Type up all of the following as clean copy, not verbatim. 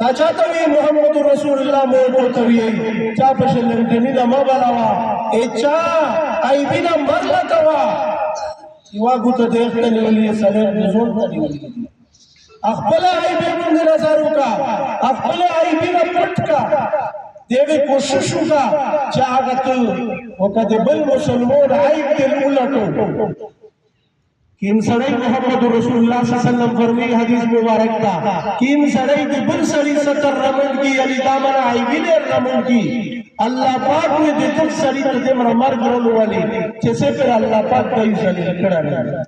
تا چاته وی محمد رسول الله مو ته وی چا په لندنی د ما بلاوا اچا ای بنا مرلا کوا یوا ګوته دیکھته نیولې سره د زون ته نیولې خپل ای بنا نظر کا خپل ای بنا پټ کا دیوی کوشش کا چاہت وقت بل مسلمون عیب دل اولٹو کیم سڑی محمد رسول اللہ صلی اللہ علیہ وسلم فرمی حدیث مبارک تا کیم سڑی دی بل سڑی ستر رمن کی علی دامن عیبی دیر رمن کی اللہ پاک نے دی دل سڑی تدیم رمر گرلو والی جیسے پھر اللہ پاک کئی سڑی کڑا نہیں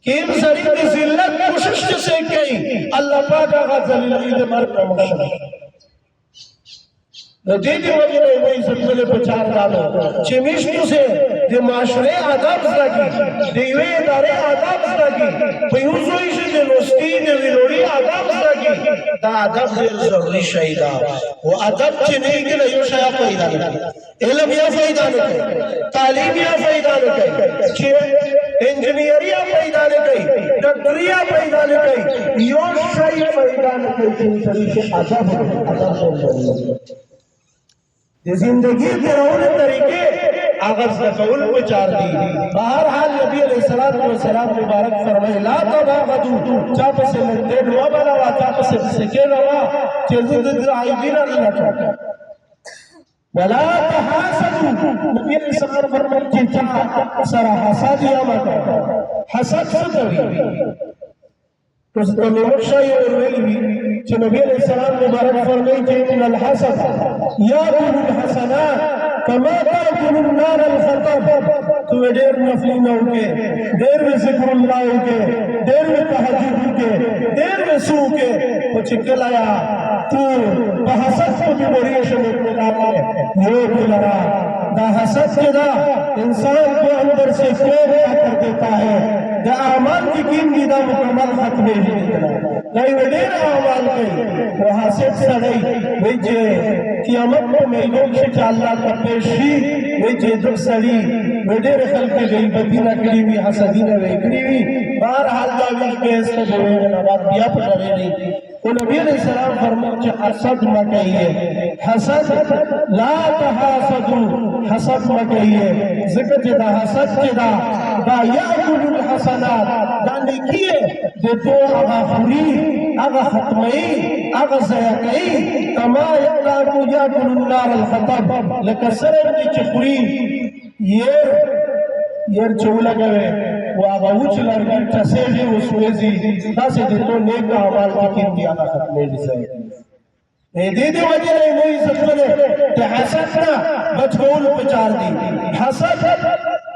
کیم سڑی دی ذلت کوشش جسے کئی اللہ پاک آغا ذلیلی دی مرد رمشن دیدی وجہ وہی سبزلے پچار ڈالو چمیشتو سے دی معاشرے آداب سراکی دیوے ادارے آداب سراکی پیوزوئی سے دی نستی دی ویلوڑی آداب سراکی دا آداب دیر ضروری شہیدہ وہ آداب چنئی کے لیو شاہ فائدہ لکے علم یا فائدہ لکے تعلیم یا فائدہ لکے انجینئر یا فائدہ لکے ڈاکٹر یا فائدہ لکے یو شاہی فائدہ لکے چنئی سے آداب لکے زندگی کے رونے طریقے آغاز قول بچار دی بہرحال نبی علیہ السلام مبارک فرمائے لا تباغدو چاپ سے لندین و بلاوا چاپ سے سکین و چیزو دل عائبین اللہ ولا تحاسدو نبی علیہ السلام فرمائے کہ چاہ سرا حساد یا مکا حسد ستوی تو ستوی شای اور ویلوی کہ نبی علیہ السلام مبارک فرمائے کہ ان الحسد یاکل الحسنات کما تاکل النار الخطب تو دیر نفلی نہ ہوکے دیر میں ذکر اللہ ہوکے دیر میں تحجد ہوکے دیر میں سو کے وہ چکل آیا تو بحسد کو بھی بریش مقدار ہے یہ بلرا دا حسد کے دا انسان کو اندر سے کیا کر دیتا ہے دا اعمال کی قیمتی دا مکمل ختم ہی دیتا نہیں وہ دیر اعمال کی وہ حسد سڑی ویجے قیامت میں میلوں سے اللہ کا پیشی ویجے دک سڑی وہ دیر خلق غیبتی نکلی بھی حسدی نویکلی بھی بہرحال داویش کے اس سے بوئے نبات بیا پر رہے نہیں وہ نبی علیہ السلام فرمائے کہ حسد نہ کہیے حسد لا تحاسدو حسد نہ کہیے ذکر جدا حسد جدا دا یاکل الحسنات دا نکیے دے تو آغا خوری آغا ختمئی آغا زیقئی کما یاکل النار الخطب لکسرن کی چخوری یر چولا گوے وہ آغا اوچ لرگی چسیجی و سویزی دا سے دیتو نیک آمال کی کیم آغا ختمی جسے دیدی وجہ رہی موئی سکتے کہ حسد نا بچگول پچار دی حسد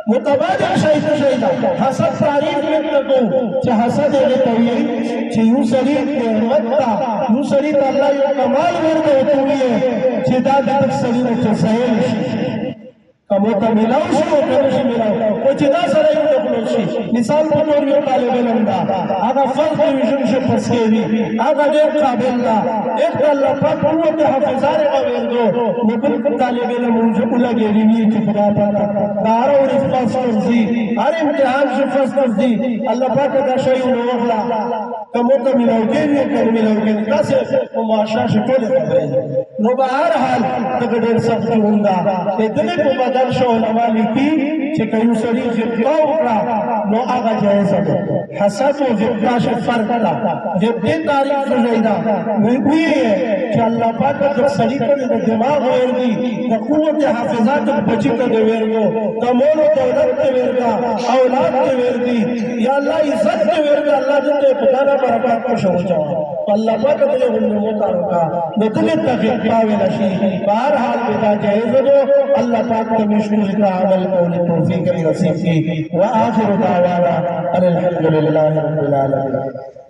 متبادل شہیدہ حسد تعریف میں تکو چہ حسد ایلتوئی چہ یوں سرید کے احمدتا یوں سرید اللہ یوں کمال ورد ہوتوئی ہے چہ دادی تک سرید چہ سہیل شی کموتا ملاو شو کرشی ملاو وہ جدا سرائی دخلو شی مثال پنور یو طالب علم دا آگا فرق ویژن شو پسکیوی آگا دیر قابل دا ایک اللہ پاک قوت حفظار قویر دو نکل طالب علم انجو لگے لیوی کی خدا پاتا دارا اور افقاس تفزی ہر امتحان شو فس تفزی اللہ پاک دا شایو نوخلا کموتا ملاو گیوی کر ملاو گیوی کسے وہ معاشا شکول خبری نو بہر حال تقدر سخت ہوندا اتنے کو بدل شو علماء لکی چھے کئیو سری غبتا اکڑا نو آگا جائزہ دو حسد و غبتا شے فرق دا غبتے تاریخ رجائدہ وہی ہے کہ اللہ پاک جب سری کرے دا دماغ ہوئر دی دا قوت حافظات بچی کا دویر گو دا مول و دولت دویر گا اولاد دویر دی یا اللہ عزت دویر گا اللہ جتے پتانا برکات کو شو جاؤ اللہ پاک دلے ہم نے موتا رکا نو دلے تفیق پاوے لشی بہرحال بتا جائزہ دو اللہ پاک تمشکل کا عمل قول توفیق نصیب کی وآخر دعوانا ان الحمدللہ رب العالمین